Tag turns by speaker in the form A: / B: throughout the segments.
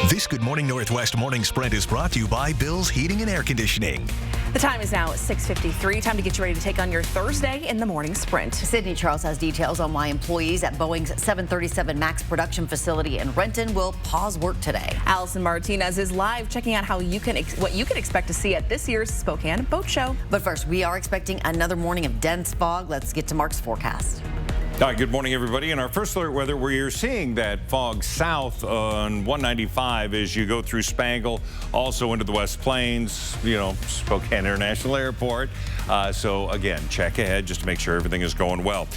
A: This Good Morning Northwest morning sprint is brought to you by Bill's Heating and Air Conditioning.
B: The time is now 6:53. Time to get you ready to take on your Thursday in the morning sprint.
C: Sydney Charles has details on why employees at Boeing's 737 MAX production facility in Renton will pause work today.
B: Allison Martinez is live checking out how what you can expect to see at this year's Spokane Boat Show.
C: But first, we are expecting another morning of dense fog. Let's get to Mark's forecast.
D: All right, good morning, everybody. In our first alert weather, we're seeing that fog south on 195 as you go through Spangle, also into the West Plains, Spokane International Airport. So again, check ahead just to make sure everything is going well.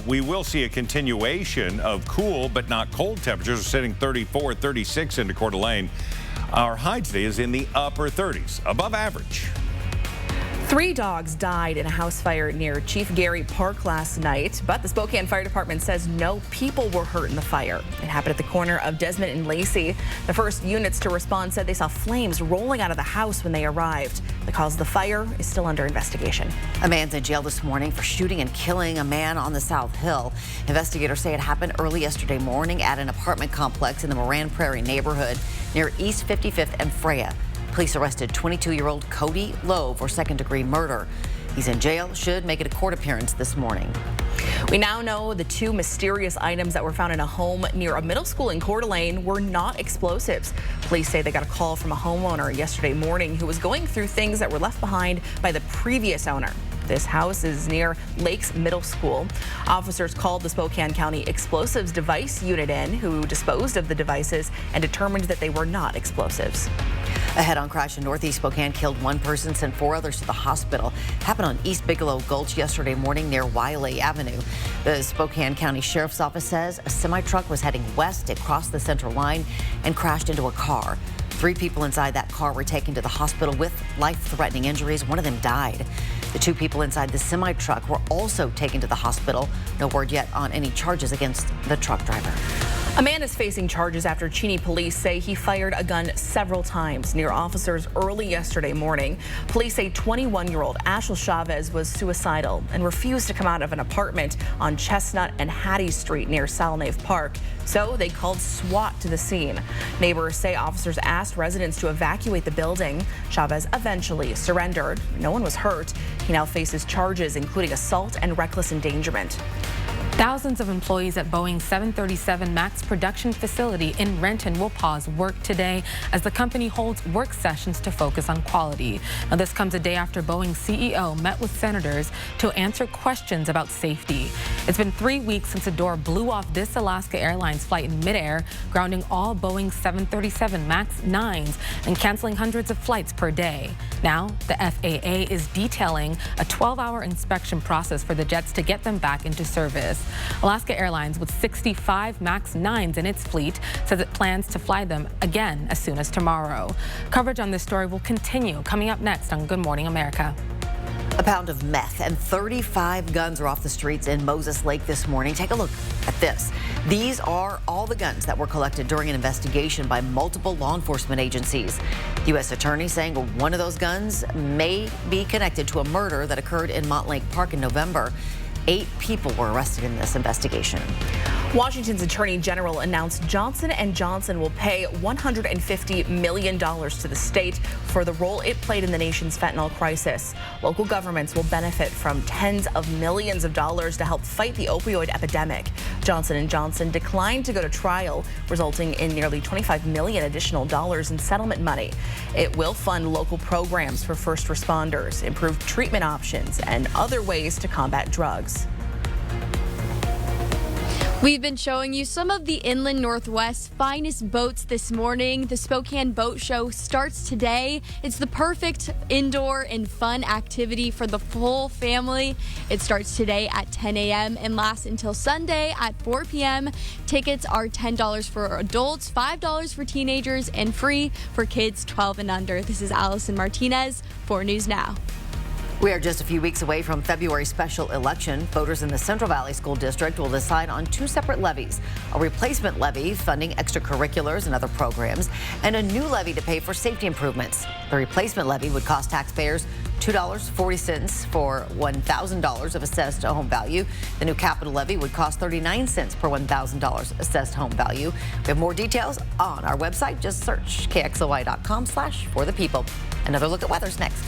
D: We will see a continuation of cool but not cold temperatures. We're sitting 34, 36 into Coeur d'Alene. Our high today is in the upper 30s, above average.
B: 3 dogs died in a house fire near Chief Gary Park last night, but the Spokane Fire Department says no people were hurt in the fire. It happened at the corner of Desmond and Lacey. The first units to respond said they saw flames rolling out of the house when they arrived. The cause of the fire is still under investigation.
C: A man's in jail this morning for shooting and killing a man on the South Hill. Investigators say it happened early yesterday morning at an apartment complex in the Moran Prairie neighborhood near East 55th and Freya. Police arrested 22-year-old Cody Lowe for second-degree murder. He's in jail, should make a court appearance this morning.
B: We now know the 2 mysterious items that were found in a home near a middle school in Coeur d'Alene were not explosives. Police say they got a call from a homeowner yesterday morning who was going through things that were left behind by the previous owner. This house is near Lakes Middle School. Officers called the Spokane County Explosives Device Unit in, who disposed of the devices and determined that they were not explosives.
C: A head-on crash in northeast Spokane killed 1 person, sent 4 others to the hospital. Happened on East Bigelow Gulch yesterday morning near Wiley Avenue. The Spokane County Sheriff's Office says a semi-truck was heading west. It crossed the center line and crashed into a car. 3 people inside that car were taken to the hospital with life-threatening injuries. 1 of them died. The 2 people inside the semi-truck were also taken to the hospital. No word yet on any charges against the truck driver.
B: A man is facing charges after Cheney police say he fired a gun several times near officers early yesterday morning. Police say 21-year-old Ashel Chavez was suicidal and refused to come out of an apartment on Chestnut and Hattie Street near Salnave Park. So they called SWAT to the scene. Neighbors say officers asked residents to evacuate the building. Chavez eventually surrendered. No one was hurt. He now faces charges including assault and reckless endangerment.
E: Thousands of employees at Boeing's 737 MAX production facility in Renton will pause work today as the company holds work sessions to focus on quality. Now, this comes a day after Boeing's CEO met with senators to answer questions about safety. It's been 3 weeks since a door blew off this Alaska Airlines flight in midair, grounding all Boeing 737 MAX 9s and canceling hundreds of flights per day. Now, the FAA is detailing a 12-hour inspection process for the jets to get them back into service. Alaska Airlines, with 65 MAX 9s in its fleet, says it plans to fly them again as soon as tomorrow. Coverage on this story will continue coming up next on Good Morning America.
C: A pound of meth and 35 guns are off the streets in Moses Lake this morning. Take a look at this. These are all the guns that were collected during an investigation by multiple law enforcement agencies. U.S. Attorney saying one of those guns may be connected to a murder that occurred in Montlake Park in November. 8 people were arrested in this investigation.
B: Washington's Attorney General announced Johnson & Johnson will pay $150 million to the state for the role it played in the nation's fentanyl crisis. Local governments will benefit from tens of millions of dollars to help fight the opioid epidemic. Johnson & Johnson declined to go to trial, resulting in nearly $25 million additional dollars in settlement money. It will fund local programs for first responders, improve treatment options, and other ways to combat drugs.
F: We've been showing you some of the inland Northwest's finest boats this morning. The Spokane Boat Show starts today. It's the perfect indoor and fun activity for the full family. It starts today at 10 a.m. and lasts until Sunday at 4 p.m. Tickets are $10 for adults, $5 for teenagers, and free for kids 12 and under. This is Allison Martinez, 4 News Now.
C: We are just a few weeks away from February's special election. Voters in the Central Valley School District will decide on 2 separate levies: a replacement levy funding extracurriculars and other programs, and a new levy to pay for safety improvements. The replacement levy would cost taxpayers $2.40 for $1,000 of assessed home value. The new capital levy would cost 39 cents per $1,000 assessed home value. We have more details on our website. Just search KXLY.com/forthepeople. Another look at weather's next.